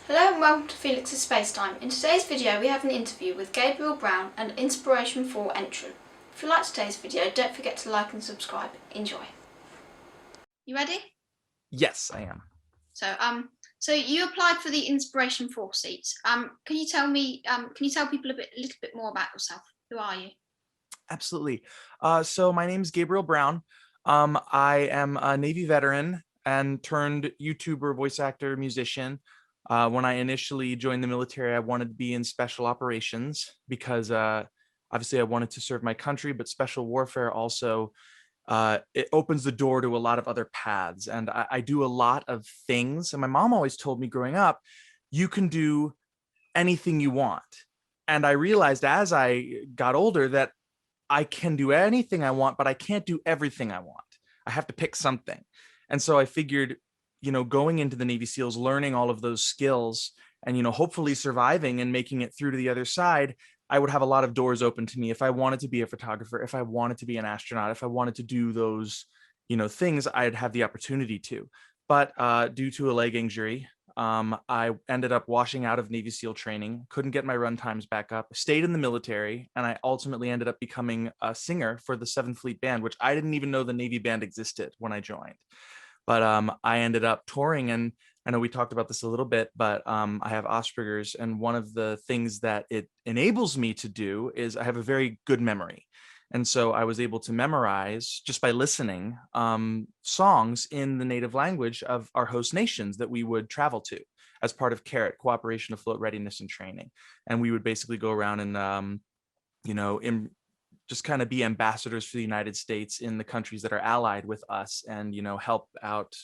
Hello and welcome to Felix's Space Time. In today's video we have an interview with Gabriel Brown, an Inspiration 4 entrant. If you like today's video, don't forget to like and subscribe. Enjoy. You ready? Yes, I am. So you applied for the Inspiration 4 seats. Can you tell people a little bit more about yourself? Who are you? Absolutely. So my name is Gabriel Brown. I am a Navy veteran and turned YouTuber, voice actor, musician. When I initially joined the military, I wanted to be in special operations because obviously I wanted to serve my country, but special warfare also it opens the door to a lot of other paths. And I do a lot of things. And my mom always told me growing up, you can do anything you want. And I realized as I got older that I can do anything I want, but I can't do everything I want. I have to pick something. And so I figured, going into the Navy SEALs, learning all of those skills and, hopefully surviving and making it through to the other side, I would have a lot of doors open to me if I wanted to be a photographer, if I wanted to be an astronaut, if I wanted to do those, things, I'd have the opportunity to. But due to a leg injury, I ended up washing out of Navy SEAL training, couldn't get my run times back up, stayed in the military, and I ultimately ended up becoming a singer for the 7th Fleet Band, which I didn't even know the Navy Band existed when I joined. But I ended up touring, and I know we talked about this a little bit, but I have Asperger's, and one of the things that it enables me to do is I have a very good memory. And so I was able to memorize just by listening songs in the native language of our host nations that we would travel to as part of CARET, Cooperation Afloat Readiness and Training. And we would basically go around and, just kind of be ambassadors for the United States in the countries that are allied with us and, help out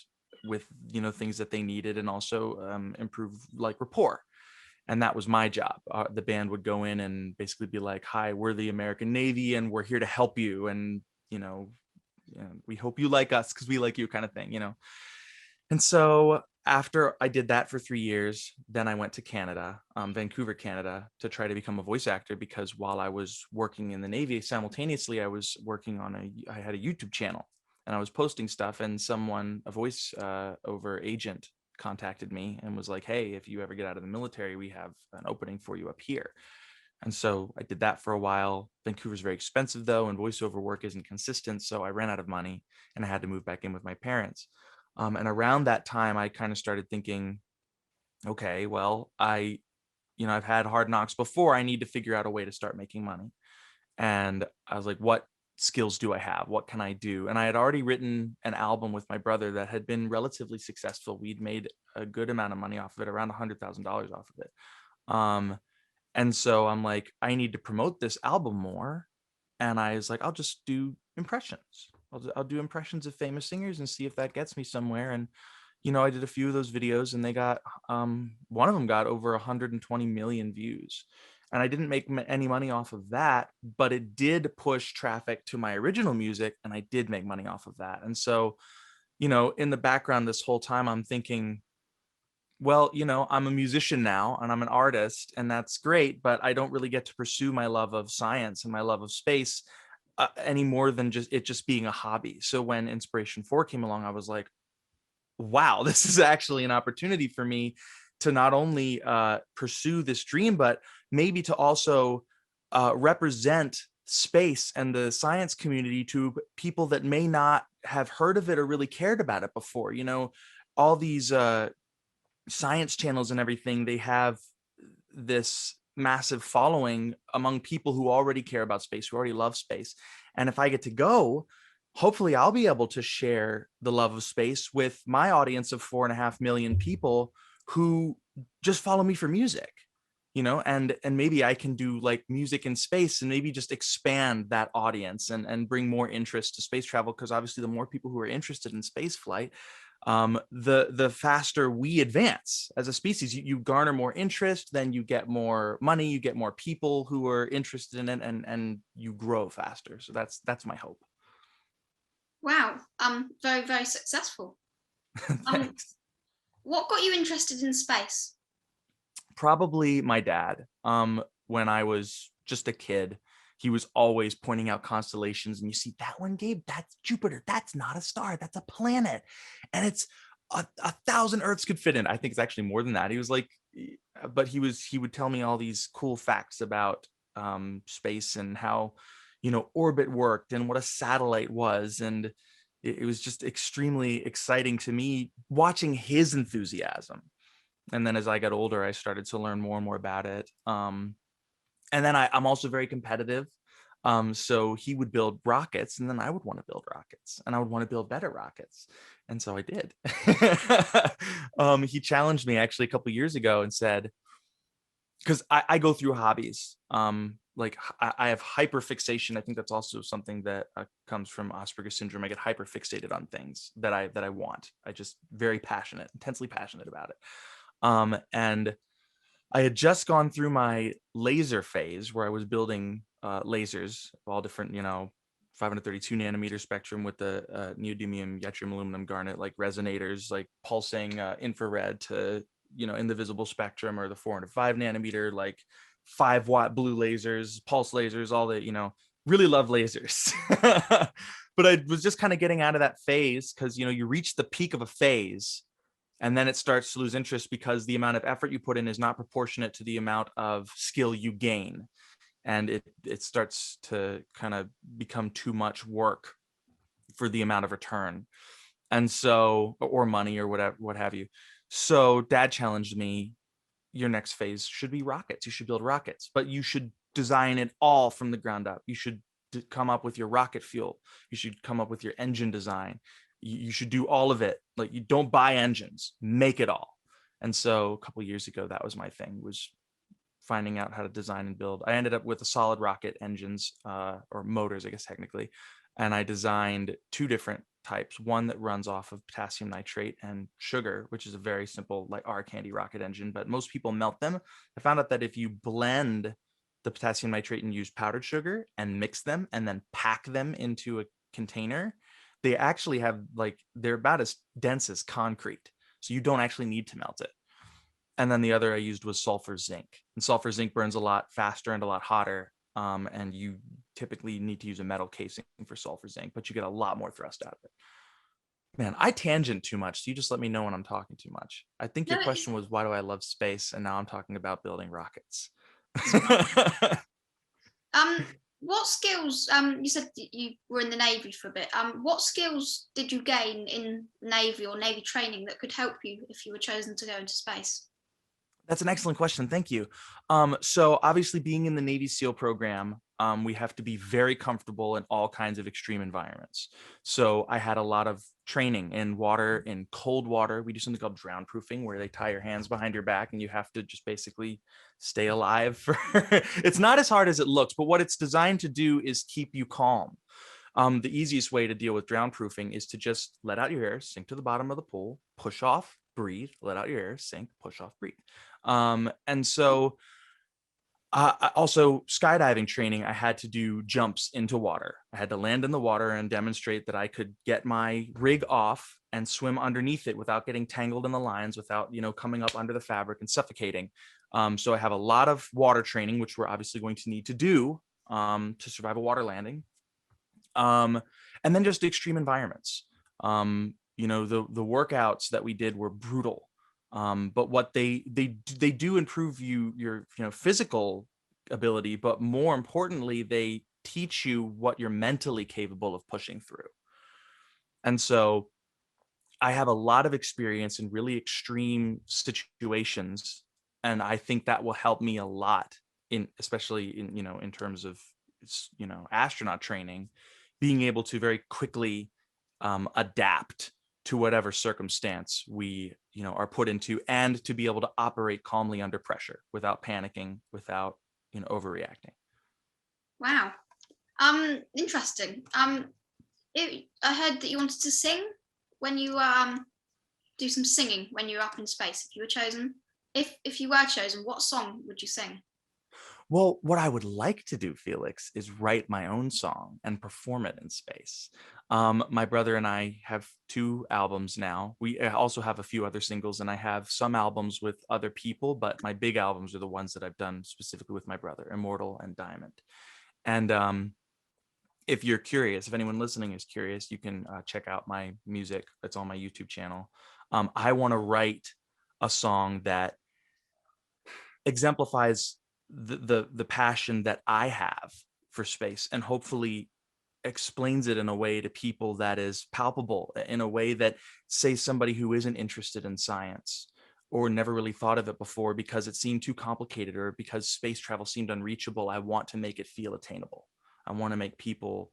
with, things that they needed and also improve like rapport. And that was my job. The band would go in and basically be like, hi, we're the American Navy and we're here to help you. And, we hope you like us because we like you, kind of thing. And so after I did that for 3 years, then I went to Canada, Vancouver, Canada, to try to become a voice actor, because while I was working in the Navy, simultaneously, I was working on I had a YouTube channel and I was posting stuff, and a voice over agent contacted me and was like, hey, if you ever get out of the military, we have an opening for you up here. And so I did that for a while. Vancouver's very expensive though, and voiceover work isn't consistent. So I ran out of money and I had to move back in with my parents. And around that time, I kind of started thinking, okay, well, I've had hard knocks before. I need to figure out a way to start making money. And I was like, what skills do I have? What can I do? And I had already written an album with my brother that had been relatively successful. We'd made a good amount of money off of it, around $100,000 off of it. And so I'm like, I need to promote this album more. And I was like, I'll just do impressions. I'll do impressions of famous singers and see if that gets me somewhere. And, I did a few of those videos and they got, one of them got over 120 million views. And I didn't make any money off of that, but it did push traffic to my original music and I did make money off of that. And so, in the background this whole time, I'm thinking, well, I'm a musician now and I'm an artist, and that's great, but I don't really get to pursue my love of science and my love of space any more than just being a hobby. So when Inspiration 4 came along, I was like, wow, this is actually an opportunity for me to not only pursue this dream, but maybe to also represent space and the science community to people that may not have heard of it or really cared about it before. All these science channels and everything, they have this massive following among people who already care about space, who already love space. And if I get to go, hopefully I'll be able to share the love of space with my audience of 4.5 million people who just follow me for music, and maybe I can do like music in space and maybe just expand that audience and bring more interest to space travel. Because obviously the more people who are interested in space flight, the faster we advance as a species. You garner more interest, then you get more money, you get more people who are interested in it, and you grow faster. So that's my hope. Wow, very, very successful. Thanks. What got you interested in space? Probably my dad. When I was just a kid, he was always pointing out constellations, and you see that one, Gabe, that's Jupiter, that's not a star, that's a planet. And it's a thousand Earths could fit in. I think it's actually more than that. He was like, but he would tell me all these cool facts about space and how, orbit worked and what a satellite was. And it was just extremely exciting to me watching his enthusiasm. And then as I got older, I started to learn more and more about it. And then I'm also very competitive. So he would build rockets, and then I would want to build rockets, and I would want to build better rockets. And so I did. He challenged me actually a couple years ago and said, because I go through hobbies. Like I have hyperfixation. I think that's also something that comes from Asperger's syndrome. I get hyperfixated on things that I want. I just very passionate, intensely passionate about it. And I had just gone through my laser phase where I was building lasers of all different, 532 nanometer spectrum with the neodymium, yttrium, aluminum, garnet, like resonators, like pulsing infrared to, in the visible spectrum, or the 405 nanometer, like 5-watt blue lasers, pulse lasers, all the, really love lasers. But I was just kind of getting out of that phase because, you reach the peak of a phase and then it starts to lose interest because the amount of effort you put in is not proportionate to the amount of skill you gain. And it starts to kind of become too much work for the amount of return. And so, or money or whatever, what have you. So dad challenged me, your next phase should be rockets. You should build rockets, but you should design it all from the ground up. You should come up with your rocket fuel. You should come up with your engine design. You should do all of it. Like, you don't buy engines, make it all. And so a couple of years ago, that was my thing, was finding out how to design and build. I ended up with a solid rocket engines, or motors, I guess, technically. And I designed 2 different types, one that runs off of potassium nitrate and sugar, which is a very simple, like our candy rocket engine, but most people melt them. I found out that if you blend the potassium nitrate and use powdered sugar and mix them and then pack them into a container, they actually have, like, they're about as dense as concrete. So you don't actually need to melt it. And then the other I used was sulfur zinc. And sulfur zinc burns a lot faster and a lot hotter. And you typically need to use a metal casing for sulfur zinc, but you get a lot more thrust out of it. Man, I tangent too much. So you just let me know when I'm talking too much. I think No, your question was, why do I love space? And now I'm talking about building rockets. um, what skills? You said you were in the Navy for a bit. What skills did you gain in Navy or Navy training that could help you if you were chosen to go into space? That's an excellent question. Thank you. So obviously, being in the Navy SEAL program, we have to be very comfortable in all kinds of extreme environments. So I had a lot of training in water, in cold water. We do something called drown proofing, where they tie your hands behind your back and you have to just basically stay alive for it's not as hard as it looks, but what it's designed to do is keep you calm. The easiest way to deal with drown proofing is to just let out your air, sink to the bottom of the pool, push off, breathe, let out your air, sink, push off, breathe. And so also skydiving training, I had to do jumps into water. I had to land in the water and demonstrate that I could get my rig off and swim underneath it without getting tangled in the lines, without, coming up under the fabric and suffocating. So I have a lot of water training, which we're obviously going to need to do to survive a water landing. And then just extreme environments. The workouts that we did were brutal. But what they do improve your physical ability, but more importantly, they teach you what you're mentally capable of pushing through. And so I have a lot of experience in really extreme situations, and I think that will help me a lot especially in terms of astronaut training, being able to very quickly adapt to whatever circumstance we are put into, and to be able to operate calmly under pressure without panicking, without overreacting. Wow. Interesting. I heard that you wanted to sing when you do some singing when you were up in space. If you were chosen, if you were chosen, what song would you sing? Well, what I would like to do, Felix, is write my own song and perform it in space. My brother and I have 2 albums now. We also have a few other singles, and I have some albums with other people, but my big albums are the ones that I've done specifically with my brother, Immortal and Diamond. And if you're curious, if anyone listening is curious, you can check out my music. It's on my YouTube channel. I want to write a song that exemplifies the passion that I have for space, and hopefully explains it in a way to people that is palpable, in a way that, say, somebody who isn't interested in science or never really thought of it before because it seemed too complicated or because space travel seemed unreachable, I want to make it feel attainable. I want to make people,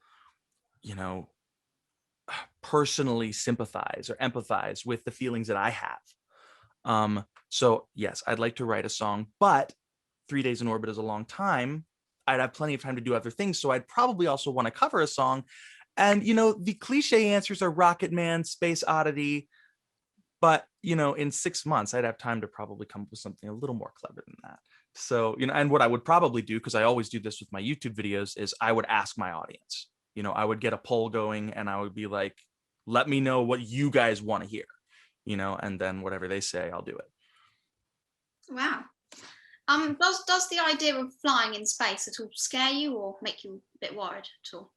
you know, personally sympathize or empathize with the feelings that I have. So yes, I'd like to write a song, but 3 days in orbit is a long time. I'd have plenty of time to do other things. So I'd probably also want to cover a song. And, the cliche answers are Rocket Man, Space Oddity. But, in 6 months, I'd have time to probably come up with something a little more clever than that. So, and what I would probably do, because I always do this with my YouTube videos, is I would ask my audience. I would get a poll going and I would be like, let me know what you guys want to hear, and then whatever they say, I'll do it. Wow. Does the idea of flying in space at all scare you or make you a bit worried at all?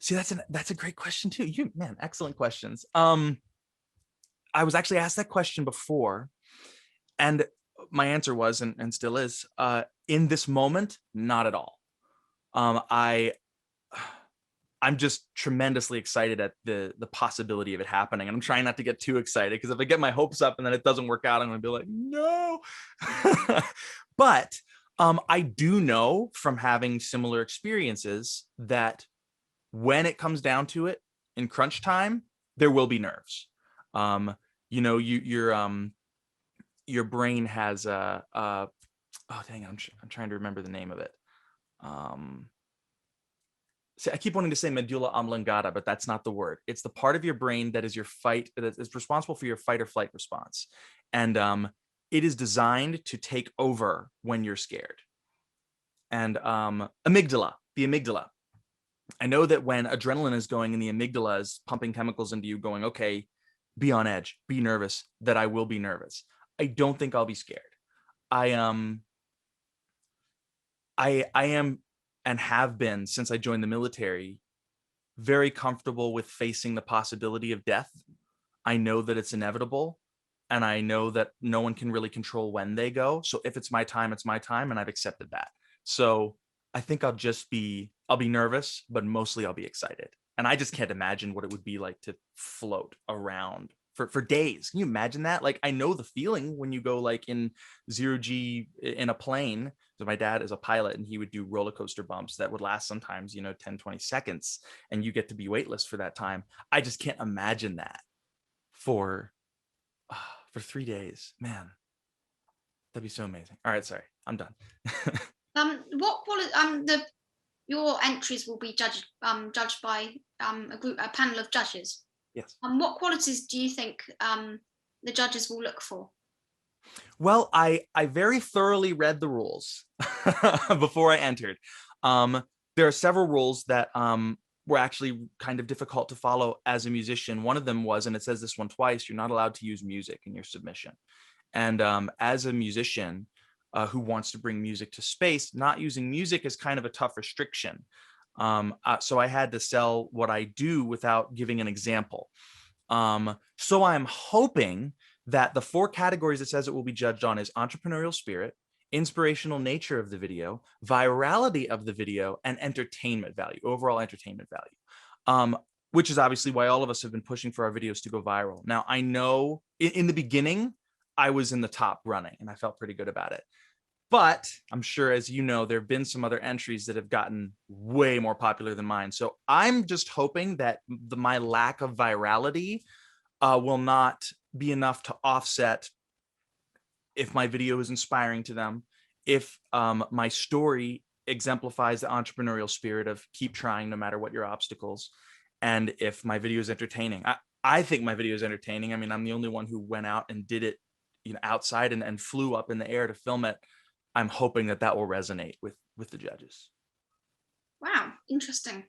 See, that's a great question too. Man, excellent questions. I was actually asked that question before, and my answer was, and still is, in this moment, not at all. I'm just tremendously excited at the possibility of it happening. And I'm trying not to get too excited, because if I get my hopes up and then it doesn't work out, I'm going to be like, no. But I do know from having similar experiences that when it comes down to it in crunch time, there will be nerves. Your brain has oh dang, I'm trying to remember the name of it. See, I keep wanting to say medulla oblongata, but that's not the word. It's the part of your brain that is that is responsible for your fight or flight response. And it is designed to take over when you're scared. And the amygdala. I know that when adrenaline is going and the amygdala is pumping chemicals into you going, okay, be on edge, be nervous, that I will be nervous. I don't think I'll be scared. I am and have been since I joined the military very comfortable with facing the possibility of death. I know that it's inevitable, and I know that no one can really control when they go. So if it's my time, it's my time, and I've accepted that. So I think I'll be nervous, but mostly I'll be excited. And I just can't imagine what it would be like to float around for days. Can you imagine that? Like, I know the feeling when you go like in 0G in a plane. So my dad is a pilot, and he would do roller coaster bumps that would last sometimes, 10, 20 seconds, and you get to be weightless for that time. I just can't imagine that for 3 days. Man, that'd be so amazing. All right, sorry, I'm done. What quality? Your entries will be judged by a panel of judges. Yes. What qualities do you think the judges will look for? Well, I very thoroughly read the rules before I entered. There are several rules that were actually kind of difficult to follow as a musician. One of them was, and it says this one twice, you're not allowed to use music in your submission. And as a musician who wants to bring music to space, not using music is kind of a tough restriction. So I had to sell what I do without giving an example. So I'm hoping that the 4 categories it says it will be judged on is entrepreneurial spirit, inspirational nature of the video, virality of the video, and entertainment value, overall entertainment value. Which is obviously why all of us have been pushing for our videos to go viral. Now, I know in the beginning, I was in the top running and I felt pretty good about it. But I'm sure, as you know, there have been some other entries that have gotten way more popular than mine. So I'm just hoping that my lack of virality will not be enough to offset if my video is inspiring to them, if my story exemplifies the entrepreneurial spirit of keep trying no matter what your obstacles, and if my video is entertaining. I think my video is entertaining. I mean, I'm the only one who went out and did it outside and flew up in the air to film it. I'm hoping that will resonate with the judges. Wow, interesting.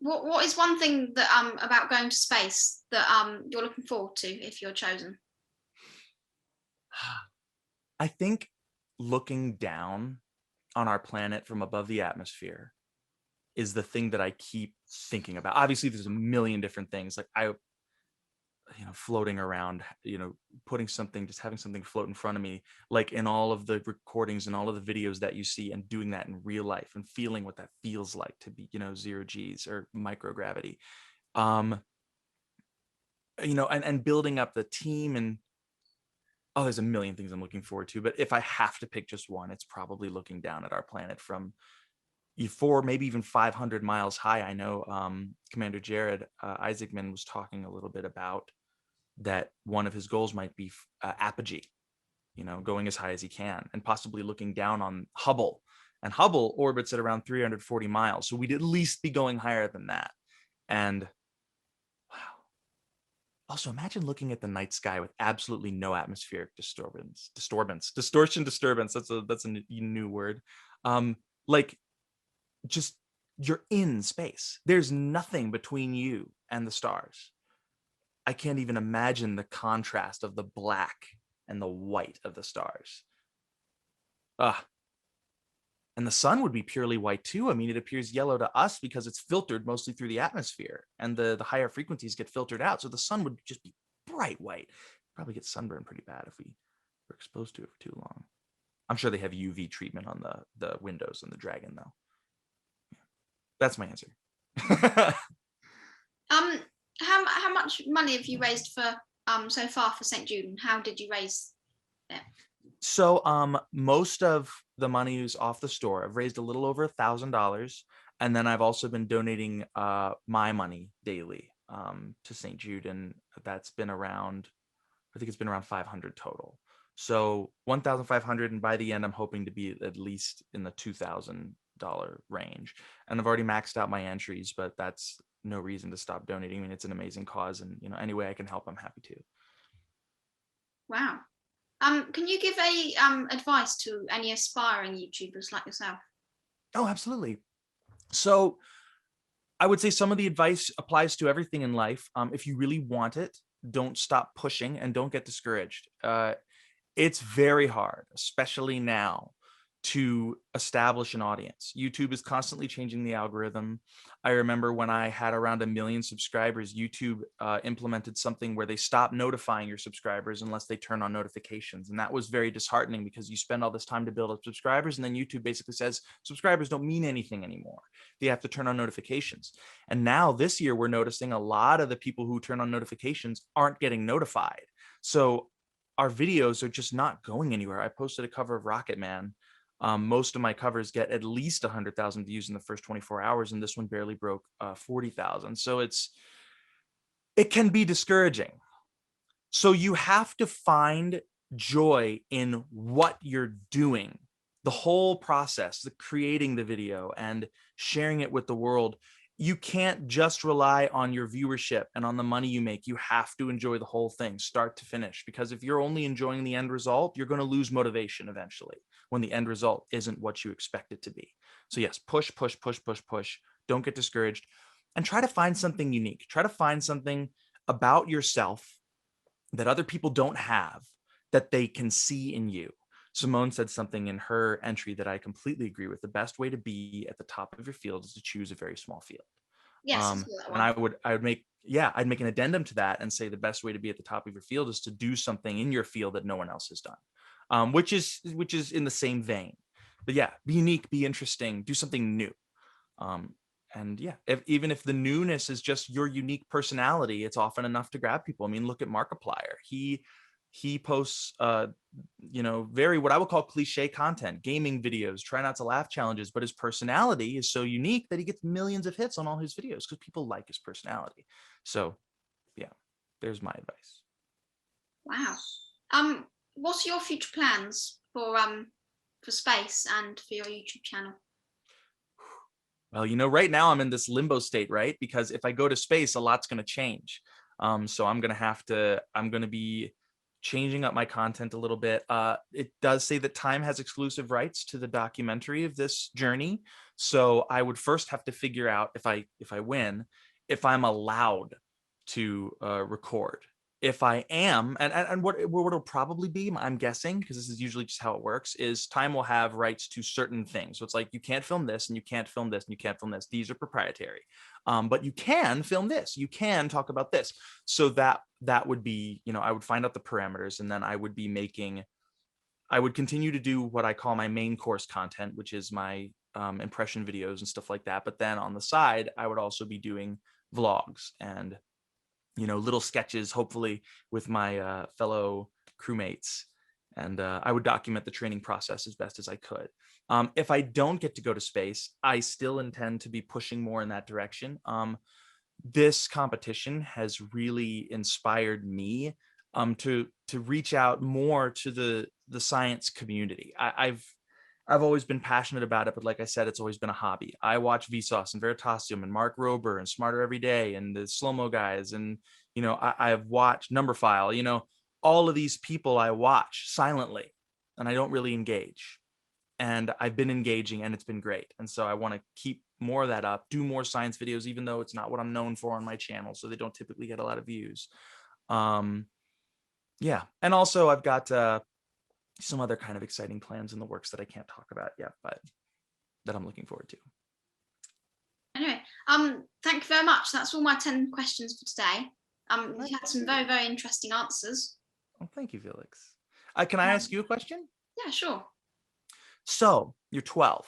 What is one thing that about going to space that you're looking forward to if you're chosen? I think looking down on our planet from above the atmosphere is the thing that I keep thinking about. Obviously, there's a million different things. Like floating around, putting something, just having something float in front of me, like in all of the recordings and all of the videos that you see, and doing that in real life and feeling what that feels like to be, 0 Gs or microgravity. And building up the team, and there's a million things I'm looking forward to. But if I have to pick just one, it's probably looking down at our planet from 4, maybe even 500 miles high. I know Commander Jared Isaacman was talking a little bit about that. One of his goals might be apogee, going as high as he can, and possibly looking down on Hubble. And Hubble orbits at around 340 miles. So we'd at least be going higher than that. And wow. Also, imagine looking at the night sky with absolutely no atmospheric disturbance. That's a new word. Like, just, you're in space. There's nothing between you and the stars. I can't even imagine the contrast of the black and the white of the stars. And the sun would be purely white too. I mean, it appears yellow to us because it's filtered mostly through the atmosphere, and the higher frequencies get filtered out. So the sun would just be bright white. Probably get sunburned pretty bad if we were exposed to it for too long. I'm sure they have UV treatment on the windows and the Dragon, though. That's my answer. How much money have you raised for so far for St. Jude, and how did you raise it? So most of the money is off the store. I've raised a little over $1,000, and then I've also been donating my money daily to St. Jude, and that's been around, I think it's been around 500 total. So 1,500, and by the end I'm hoping to be at least in the $2,000 range. And I've already maxed out my entries, but that's no reason to stop donating. I mean, it's an amazing cause, and any way I can help, I'm happy to. Wow. Can you give a advice to any aspiring YouTubers like yourself? Oh, absolutely. So I would say some of the advice applies to everything in life. If you really want it, don't stop pushing and don't get discouraged. It's very hard, especially now, to establish an audience. YouTube is constantly changing the algorithm. I remember when I had around 1 million subscribers, YouTube implemented something where they stop notifying your subscribers unless they turn on notifications. And that was very disheartening, because you spend all this time to build up subscribers, and then YouTube basically says subscribers don't mean anything anymore. They have to turn on notifications. And now this year, we're noticing a lot of the people who turn on notifications aren't getting notified. So our videos are just not going anywhere. I posted a cover of Rocket Man. Most of my covers get at least 100,000 views in the first 24 hours, and this one barely broke 40,000. So it can be discouraging. So you have to find joy in what you're doing. The whole process, the creating the video and sharing it with the world. You can't just rely on your viewership and on the money you make. You have to enjoy the whole thing, start to finish, because if you're only enjoying the end result, you're going to lose motivation eventually when the end result isn't what you expect it to be. So yes, push. Don't get discouraged, and try to find something unique. Try to find something about yourself that other people don't have, that they can see in you. Simone said something in her entry that I completely agree with. The best way to be at the top of your field is to choose a very small field. Yes, and I'd make an addendum to that and say the best way to be at the top of your field is to do something in your field that no one else has done, which is in the same vein. But yeah, be unique, be interesting, do something new. And yeah, even if the newness is just your unique personality, it's often enough to grab people. I mean, look at Markiplier. He posts very, what I would call cliche content, gaming videos, try not to laugh challenges, but his personality is so unique that he gets millions of hits on all his videos because people like his personality. So yeah, there's my advice. Wow. What's your future plans for space and for your YouTube channel? Well, right now I'm in this limbo state, right? Because if I go to space, a lot's going to change. So I'm going to be changing up my content a little bit. It does say that Time has exclusive rights to the documentary of this journey. So I would first have to figure out, if I win, if I'm allowed to record if I am, and what it'll probably be, I'm guessing, because this is usually just how it works, is Time will have rights to certain things. So it's like, you can't film this, and you can't film this, and you can't film this. These are proprietary. But you can film this. You can talk about this. So that would be, I would find out the parameters, and then I would continue to do what I call my main course content, which is my impression videos and stuff like that. But then on the side, I would also be doing vlogs and little sketches, hopefully with my fellow crewmates. And I would document the training process as best as I could. If I don't get to go to space, I still intend to be pushing more in that direction. This competition has really inspired me to reach out more to the science community. I've always been passionate about it, but like I said, it's always been a hobby. I watch Vsauce and Veritasium and Mark Rober and Smarter Every Day and the Slow-Mo guys. And, I've watched Numberphile, all of these people I watch silently, and I don't really engage. And I've been engaging, and it's been great. And so I want to keep more of that up, do more science videos, even though it's not what I'm known for on my channel. So they don't typically get a lot of views. Yeah. And also I've got some other kind of exciting plans in the works that I can't talk about yet, but that I'm looking forward to. Anyway, thank you very much. That's all my 10 questions for today. You had some very, very interesting answers. Well, thank you, Felix. Can I ask you a question? Yeah, sure. So you're 12.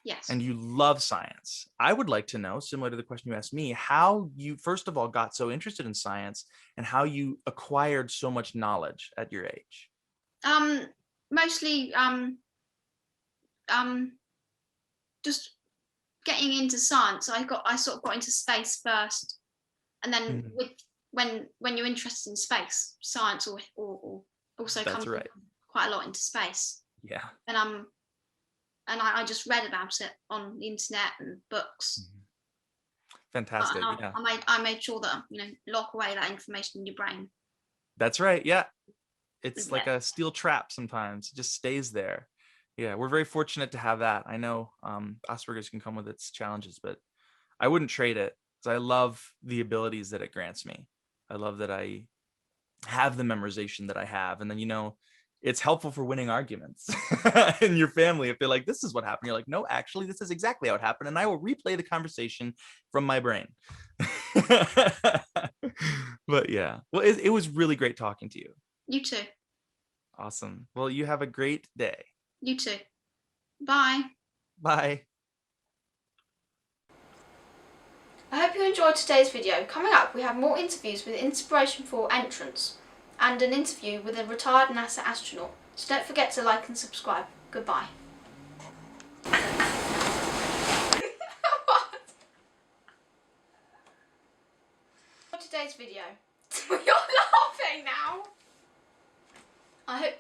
Yes. And you love science. I would like to know, similar to the question you asked me, how you first of all got so interested in science and how you acquired so much knowledge at your age. Mostly just getting into science. I sort of got into space first, and then when you're interested in space, science or also comes quite a lot into space. Yeah. And I just read about it on the internet and books. Fantastic. Yeah. I made sure that lock away that information in your brain. That's right. Yeah. It's like a steel trap sometimes. It just stays there. Yeah, we're very fortunate to have that. I know Asperger's can come with its challenges, but I wouldn't trade it, because I love the abilities that it grants me. I love that I have the memorization that I have. And then, it's helpful for winning arguments in your family. If they're like, this is what happened, you're like, no, actually, this is exactly how it happened. And I will replay the conversation from my brain. But yeah, well, it was really great talking to you. You too. Awesome. Well, you have a great day. You too. Bye. Bye. I hope you enjoyed today's video. Coming up, we have more interviews with Inspiration 4 entrants and an interview with a retired NASA astronaut. So don't forget to like and subscribe. Goodbye. What? For today's video. You're laughing now. I hope